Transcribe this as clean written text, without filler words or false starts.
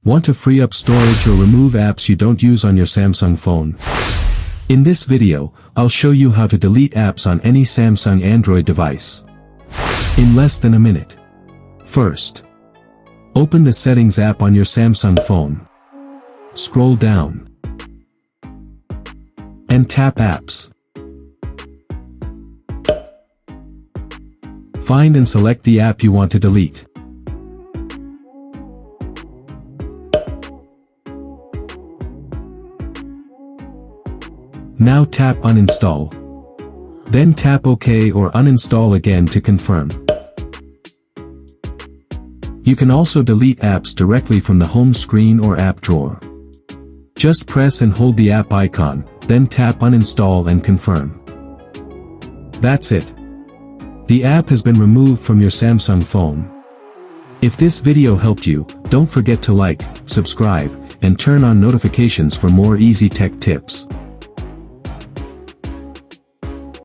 Want to free up storage or remove apps you don't use on your Samsung phone? In this video, I'll show you how to delete apps on any Samsung Android device in less than a minute. First, open the Settings app on your Samsung phone. Scroll down and tap Apps. Find and select the app you want to delete. Now tap Uninstall. Then tap OK or Uninstall again to confirm. You can also delete apps directly from the home screen or app drawer. Just press and hold the app icon, then tap Uninstall and confirm. That's it. The app has been removed from your Samsung phone. If this video helped you, don't forget to like, subscribe, and turn on notifications for more easy tech tips.